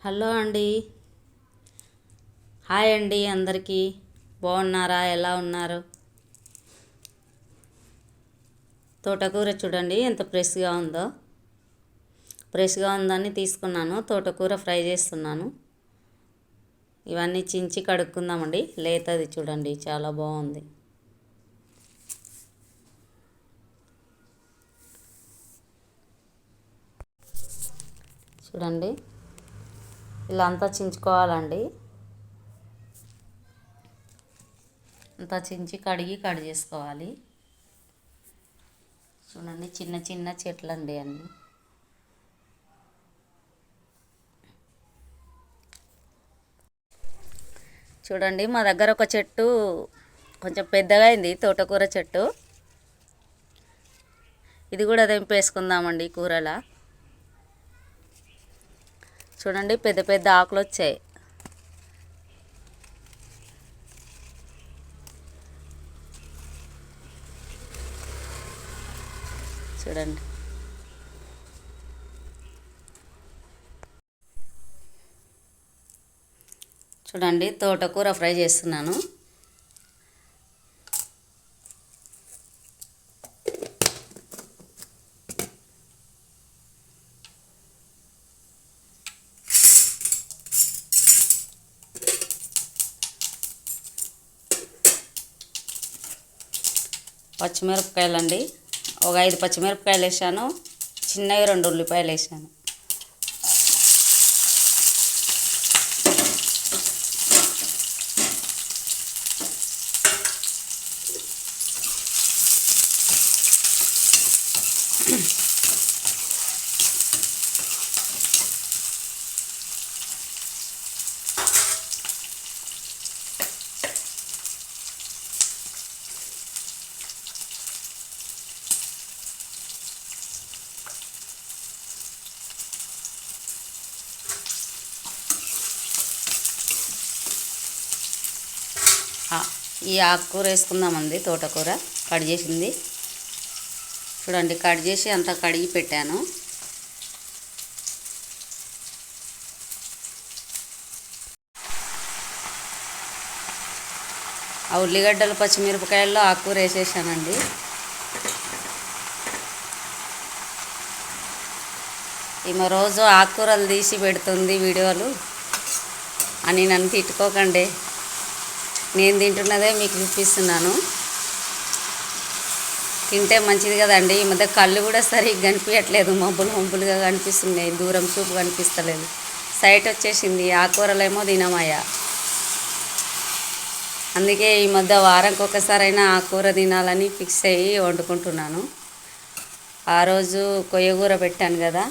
Hello అండి. Hi అండి అందరికీ. బాగున్నారా? ఎలా ఉన్నారు? తోటకూర చూడండి ఎంత ఫ్రెష్గా ఉందని తీసుకున్నాను. తోటకూర ఫ్రై చేస్తున్నాను. ఇవన్నీ చించి కడుక్కుందామండి. లేతది చూడండి, చాలా బాగుంది. చూడండి, ఇలా అంతా చించుకోవాలండి. అంతా చించి కడిగి కట్ చేసుకోవాలి. చూడండి, చిన్న చిన్న చెట్లు అండి అన్నీ. చూడండి, మా దగ్గర ఒక చెట్టు కొంచెం పెద్దగా అయింది, తోటకూర చెట్టు. ఇది కూడా తెంపేసుకుందామండి కూరలా. చూడండి, పెద్ద పెద్ద ఆకులు వచ్చాయి. చూడండి, చూడండి తోటకూర ఫ్రై చేస్తున్నాను. పచ్చిమిరపకాయలండి, ఒక 5 పచ్చిమిరపకాయలు వేసాను. చిన్నవి 2 ఉల్లిపాయలు వేసాను. ఈ ఆకుకూర వేసుకుందామండి. తోటకూర కట్ చేసింది చూడండి, కట్ చేసి అంతా కడిగి పెట్టాను. ఆ ఉల్లిగడ్డలు పచ్చిమిరపకాయల్లో ఆకుకూర వేసేసానండి. ఈమె రోజు ఆకుకూరలు తీసి పెడుతుంది వీడియోలు అని నన్ను తిట్టుకోకండి. నేను తింటున్నదే మీకు చూపిస్తున్నాను. తింటే మంచిది కదండి. ఈ మధ్య కళ్ళు కూడా సరిగ్గా కనిపించట్లేదు, మబ్బులుగా కనిపిస్తున్నాయి, దూరం చూపు కనిపిస్తలేదు, సైట్ వచ్చేసింది. ఆకుకూరలేమో తినమయ్యా. అందుకే ఈ మధ్య వారానికి ఒకసారైనా ఆకుకూర తినాలని ఫిక్స్ అయ్యి వండుకుంటున్నాను. ఆ రోజు కొయ్యకూర పెట్టాను కదా,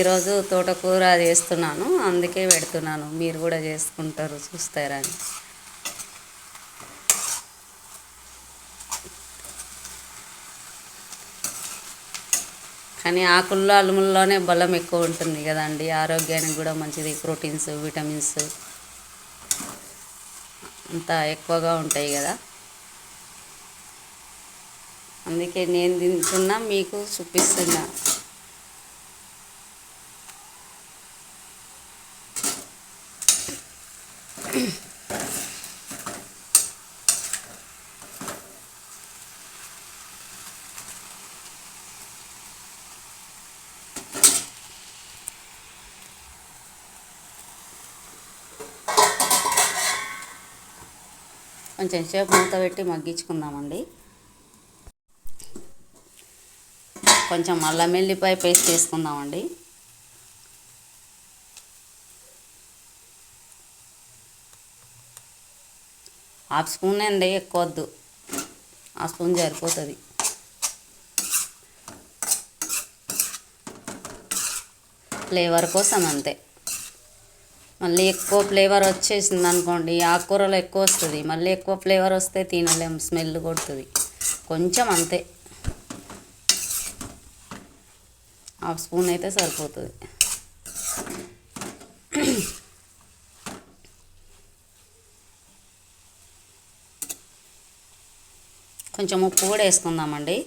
ఈరోజు తోటకూర చేస్తున్నాను. అందుకే పెడుతున్నాను, మీరు కూడా చేసుకుంటారు చూస్తారని. కానీ ఆకుల్లో అల్లుముల్లోనే బలం ఎక్కువ ఉంటుంది కదండి. ఆరోగ్యానికి కూడా మంచిది. ప్రోటీన్స్, విటమిన్స్ అంతా ఎక్కువగా ఉంటాయి కదా. అందుకే నేను తింటున్నా, మీకు చూపిస్తున్నా. కొంచెం సేపు మూత పెట్టి మగ్గించుకుందామండి. కొంచెం అల్లం వెల్లిపాయ పేస్ట్ వేసుకుందామండి. హాఫ్ స్పూన్ అండి, ఎక్కువ వద్దు, హాఫ్ స్పూన్ సరిపోతుంది. ఫ్లేవర్ కోసం అంతే. మళ్ళీ ఎక్కువ ఫ్లేవర్ వచ్చేసింది అనుకోండి, ఆకుకూరలో ఎక్కువ వస్తుంది. మళ్ళీ ఎక్కువ ఫ్లేవర్ వస్తే తినలేం, స్మెల్ కొడుతుంది. కొంచెం అంతే, హాఫ్ స్పూన్ అయితే సరిపోతుంది. కొంచెం ఉప్పు కూడా వేసుకుందామండి.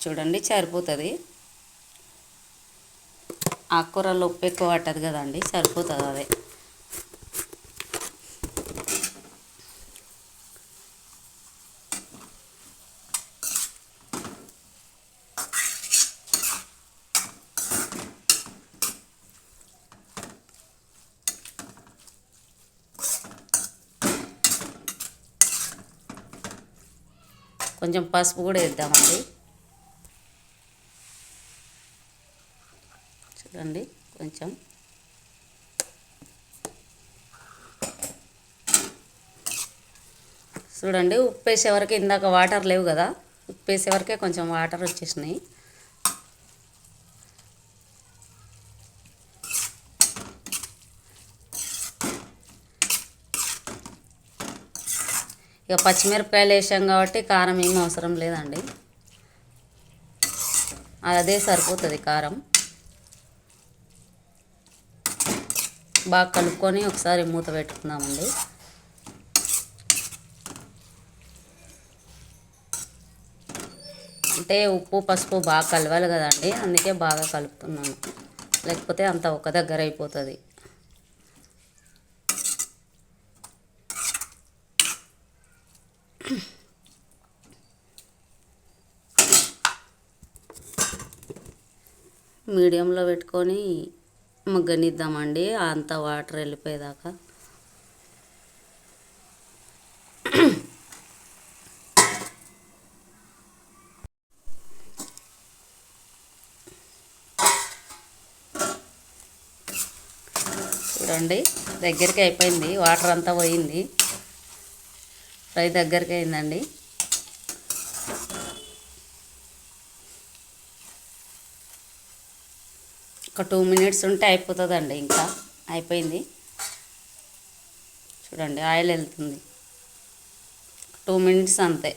చూడండి సరిపోతుంది. ఆకుకూరలో ఉప్పు ఎక్కువ పట్టదు కదండి, సరిపోతుంది అదే. కొంచెం పసుపు కూడా వేద్దామండి. చూడండి కొంచెం. చూడండి ఉప్పు వేసే వరకు, ఇందాక వాటర్ లేవు కదా, ఉప్పు వేసే వరకే కొంచెం వాటర్ వచ్చేసినాయి. ఇక పచ్చిమిరపకాయలు వేసాం కాబట్టి కారం ఏం అవసరం లేదండి, అదే సరిపోతుంది కారం. బాగా కలుపుకొని ఒకసారి మూత పెట్టుకుందామండి. అంటే ఉప్పు పసుపు బాగా కలవాలి కదండి, అందుకే బాగా కలుపుతున్నాను, లేకపోతే అంత ఒక దగ్గర అయిపోతుంది. మీడియంలో పెట్టుకొని మగ్గనిద్దామండి అంత వాటర్ వెళ్ళిపోయేదాకా. చూడండి దగ్గరికి అయిపోయింది, వాటర్ అంతా పోయింది, ఫ్రై దగ్గరికి అయిందండి. ఒక 2 మినిట్స్ ఉంటే అయిపోతుందండి, ఇంకా అయిపోయింది. చూడండి ఆయిల్ వెళ్తుంది, 2 మినిట్స్ అంతే.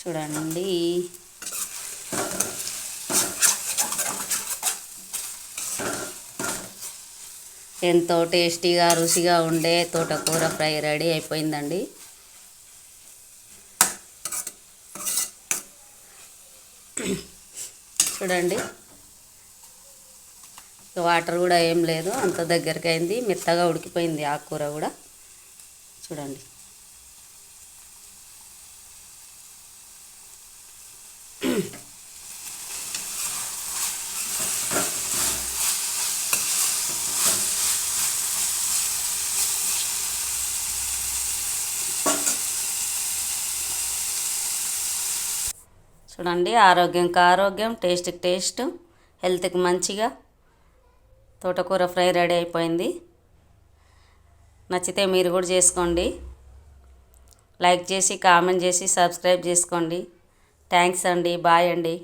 చూడండి ఎంతో టేస్టీగా రుచిగా ఉండే తోటకూర ఫ్రై రెడీ అయిపోయిందండి. చూడండి వాటర్ కూడా ఏం లేదు, అంత దగ్గరికి అయింది, మెత్తగా ఉడికిపోయింది ఆకుకూర కూడా. చూడండి చూడండి ఆరోగ్యంకి ఆరోగ్యం, టేస్ట్కి టేస్ట్, హెల్త్కి మంచిగా తోటకూర ఫ్రై రెడీ అయిపోయింది. నచ్చితే మీరు కూడా చేసుకోండి, లైక్ చేసి కామెంట్ చేసి సబ్స్క్రైబ్ చేసుకోండి. థ్యాంక్స్ అండి, బాయ్ అండి.